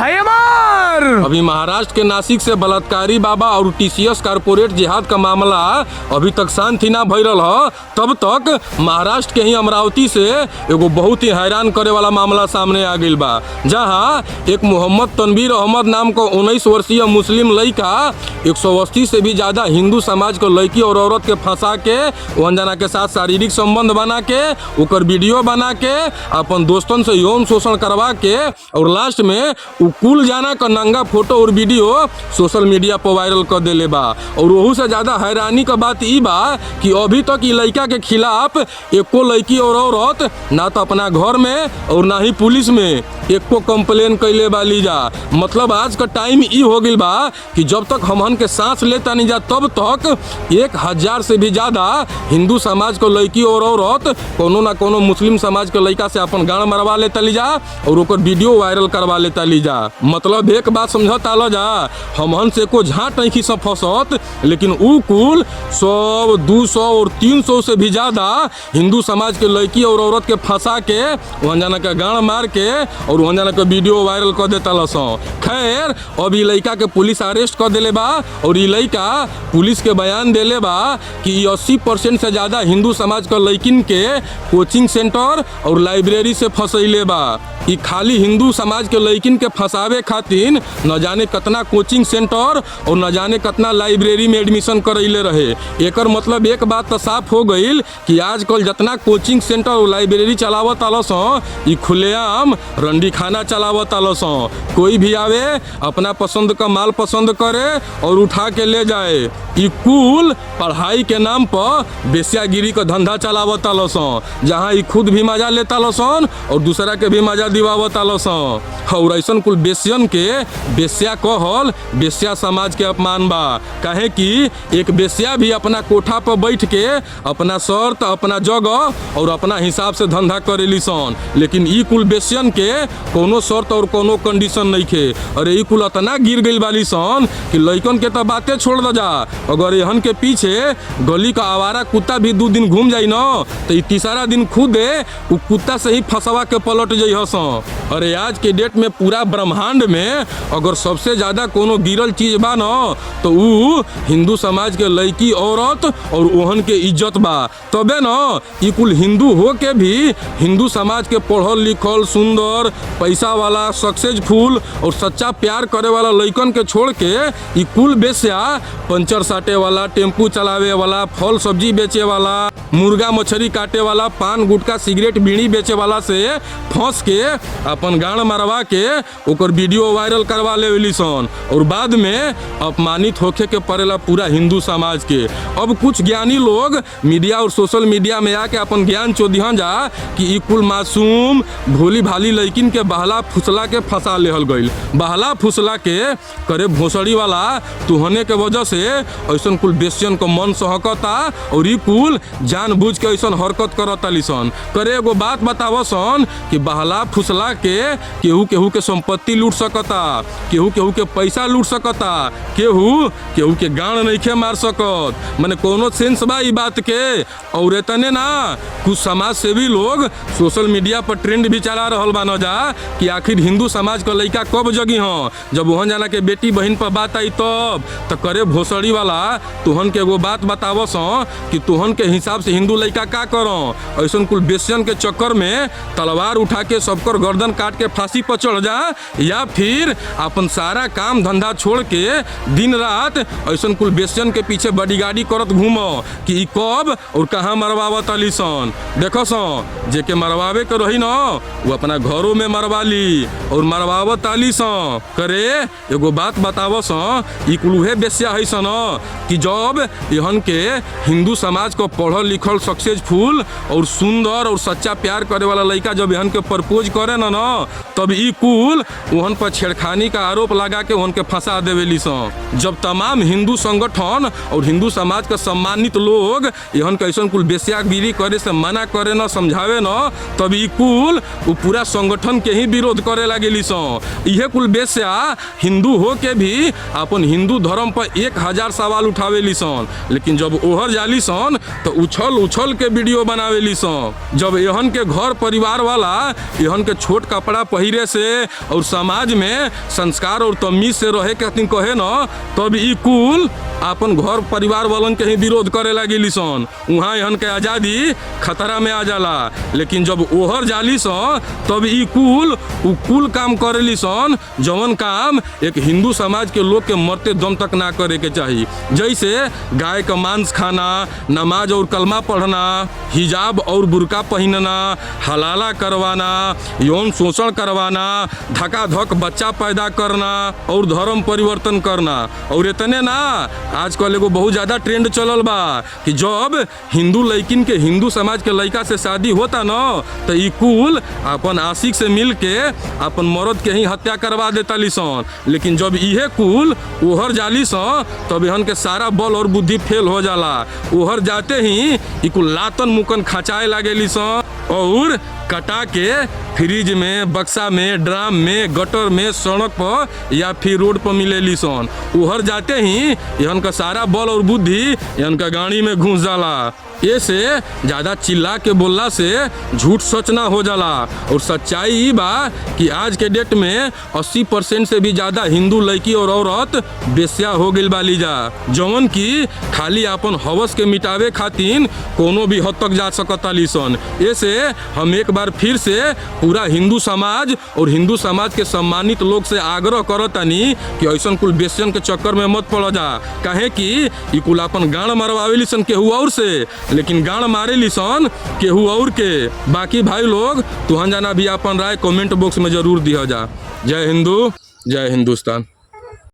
भाई अमर। अभी महाराष्ट्र के नासिक से बलात्कारी बाबा और टीसीएस कारपोरेट जिहाद का मामला अभी तक शांति ना भइल ह, तब तक महाराष्ट्र के ही अमरावती से एगो बहुत ही हैरान करे वाला मामला सामने आ गइल बा, जहां एक मोहम्मद तनवीर अहमद नाम को 19 वर्षीय मुस्लिम लड़का 180 से भी ज्यादा हिंदू समाज को लड़की और औरत के फंसा के वहाँ जना के साथ शारीरिक संबंध बना के ओकर वीडियो बना के अपन दोस्तन से यौन शोषण करवा के और लास्ट में कुल जाना का नंगा फोटो और वीडियो सोशल मीडिया पर वायरल कर देले बा। और वहू से ज्यादा हैरानी का बात ई बा कि अभी तक ई लड़का के खिलाफ एको लड़की और औरत ना तो अपना घर में और ना ही पुलिस में एको कंप्लेन कैले बाली जा। मतलब आज का टाइम ई हो गई बा कि जब तक हमहन के सांस लेता नहीं जा तब तक 1000 से भी ज्यादा हिंदू समाज को लड़की और औरत कोनो ना कोनो मुस्लिम समाज के लड़का से अपन गाड़ मरवा लेता ली जा और ओकर वीडियो वायरल करवा लेता ली जा। मतलब एक बात समझत आलो जा, हमहन से को झाट नहीं खी सब फंसत, लेकिन ऊ कुल 100, 200 और 300 से भी ज्यादा हिंदू समाज के लड़की और औरत के फंसा के वहाँ जाना के गाड़ मार के और वहाँ जाना के वीडियो वायरल कर देता लसो। खैर अब ई लड़का के पुलिस अरेस्ट कर देले बा और ई लड़का पुलिस के बयान देले बा कि 80% से ज्यादा हिंदू समाज के लड़किन के कोचिंग सेंटर और लाइब्रेरी से फंसैले बा। ई खाली हिंदू समाज के लड़किन के फंसावे खातिर न जाने कितना कोचिंग सेंटर और न जाने कितना लाइब्रेरी में एडमिशन करैले रहे। एकर मतलब एक बात तो साफ हो गई कि आजकल जितना कोचिंग सेंटर और लाइब्रेरी चलावत आलस ई खुलेआम रंडी खाना चलावत आलस। कोई भी आवे अपना पसंद का माल पसंद करे और उठा के ले जाए। ई कुल पढ़ाई के नाम पर बेस्यागिरी का धंधा चलावत आलस, जहाँ ई खुद भी मजा लेता लसन और दूसरा के भी मजा दिवावत आलसन। और ऐसन कुल बेस्यन के बेस्या कहल बेस्या समाज के अपमान बा। काहे कि एक बेस्या भी अपना कोठा पर बैठ के अपना शर्त अपना जगह और अपना हिसाब से धंधा करेली सन, लेकिन ई कुल बेस्यन के कोनो शर्त और कोनो कंडीशन नहीं खे। अरे ई कुल इतना गिर गई वाली सन कि लइकन के तो बातें छोड़ द जा, अगर एहन के पीछे गली का आवारा कुत्ता भी 2 दिन घूम जाई न तो ई तीसरा दिन खुदे उ कुत्ता से ही फंसवा के पलट जाइ हसन। अरे आज के डेट में पूरा ब्रह्मांड में अगर सबसे ज्यादा कोनो गिरल चीज बा न तो उ हिंदू समाज के लड़की औरत और ओहन के इज्जत बा। तबे न ई कुल हिंदू हो के भी हिंदू समाज के पढ़ल लिखल सुंदर पैसा वाला सक्सेसफुल और सच्चा प्यार करे वाला लइकन के छोड़ के ई कुल बेस्या पंचर साटे वाला, टेम्पू चलावे वाला, फल सब्जी बेचे वाला, मुर्गा मछली काटे वाला, पान गुटखा सिगरेट बीड़ी बेचे वाला से फंस के अपन गाड़ मरवा के ओकर वीडियो वायरल करवा लेवली सन और बाद में अपमानित होके के पड़ेला पूरा हिंदू समाज के। अब कुछ ज्ञानी लोग मीडिया और सोशल मीडिया में आके अपन ज्ञान चोदिहन जा कि ई कुल मासूम भोली भाली लड़किन के बहला फुसला के फंसा लेहल गईल। बहला फुसला के करे भोसड़ी वाला तुहने के वजह से ऐसन कुल बेस्यन को मन सहकता और ई कुल जानबूझ के ऐसन हरकत करता लिसन। करे एगो बात बतावसन कि बहला फुसला के केहू केहू के संपत्ति लूट सकता, केहू केहू के पैसा लूट सकता, केहू केहू के गाड़ नइखे मार सकत। माने कोनो सेंस बा ई बात के। और इतने ना कुछ समाज सेवी लोग सोशल मीडिया पर ट्रेंड भी चला रहल बा न जा कि आखिर हिंदू समाज का लड़का कब जगी हो, जब वहाँ जाना के बेटी बहन पर बात आई तब तो करे भोसड़ी वाला तुहन के एगो बात बतावस कि तुहन के हिसाब से हिंदू लड़का का करो। ऐसन कुल बेस्यन के चक्कर में तलवार उठा के सबकर गर्दन काट के फांसी पर चढ़ जा, या फिर अपन सारा काम धंधा छोड़ के दिन रात ऐसन कुल बेस्यन के पीछे बॉडीगार्डी करत घूमो कि ई कब और कहाँ मरवावत अली सन। देखो सन जेके मरवावे के रही न वो अपना घरों में मरवा ली और मरवावत अली सन। करे एगो बात बतावो सन ई कुल उहे बेस्या है सन कि जब एहन के हिंदू समाज को पढ़ल लिखल सक्सेसफुल और सुंदर और सच्चा प्यार करे वाला लड़का जब एहन के प्रपोज करे न तब ई कुल ओहन पर छेड़खानी का आरोप लगा के उनके फंसा देवेली सन। जब तमाम हिंदू संगठन और हिंदू समाज के सम्मानित लोग यहन कैसन कुल बेस्यागिरी करे से मना करे न समझावे न, तब ई कुल वो पूरा संगठन के ही विरोध करे लगेली सन। इहे कुल बेस्या हिंदू हो के भी अपन हिंदू धर्म पर 1000 सवाल उठावेली सन, लेकिन जब ओहर जाली सन तो उछल के वीडियो बनावेली सन। जब यहन के घर परिवार वाला यहन के छोट कपड़ा पहिरे से और समाज में संस्कार और तमीज से रहे के कहे न, तब ई कुल अपन घर परिवार वालन के ही विरोध करे लगी सन। वहाँ यहन के आज़ादी खतरा में आ जाला। लेकिन जब ओहर जाली सन तब ई कुल काम करेली सन जवन काम एक हिंदू समाज के लोग के मरते दम तक ना करे के चाहिए। जैसे गाय का मांस खाना, नमाज और कलमा पढ़ना, हिजाब और बुर्का पहनना, हलाला करवाना, यौन शोषण करवाना, धकाधक बच्चा पैदा करना और धर्म परिवर्तन करना। और इतने ना, आजकल एगो बहुत ज़्यादा ट्रेंड चलल बा कि जब हिंदू लड़किन के हिंदू समाज के लड़का से शादी होता न तो ई कुल अपन आशिक से मिल के अपन मर्द के ही हत्या करवा देता सन। लेकिन जब इहे कुल ओहर जाली सन तब इहन के सारा बल और बुद्धि फेल हो जाला। ओहर जाते ही ई कुल लातन मुकन खचाए लागेली सन और कटा के फ्रिज में, बक्सा में, ड्राम में, गटर में, सड़क पर या फिर रोड पर मिलेली सन। उहर जाते ही यहन का सारा बल और बुद्धि यहन का गाड़ी में घुस जाला। ये से ज़्यादा चिल्ला के बोलला से झूठ सच ना हो जाला। और सच्चाई ई बा कि आज के डेट में 80% से भी ज़्यादा हिंदू लड़की और औरत बेस्या हो गई बाली जा, जवन की खाली अपन हवस के मिटावे खातिर कोनो भी हद तक जा सकताली सन। ऐसे हम एक बार फिर से पूरा हिंदू समाज और हिंदू समाज के सम्मानित लोग से आग्रह करतानी कि ऐसा कुल बेस्यन के चक्कर में मत पड़ जा। काहे कि ई कुल अपन गाड़ मरवावेली सन केहू और से, लेकिन गाड़ मारे लिसन केहू और के। बाकी भाई लोग तुहन जाना भी अपन राय कमेंट बॉक्स में जरूर दिया जा। जय हिंदू, जय हिंदुस्तान।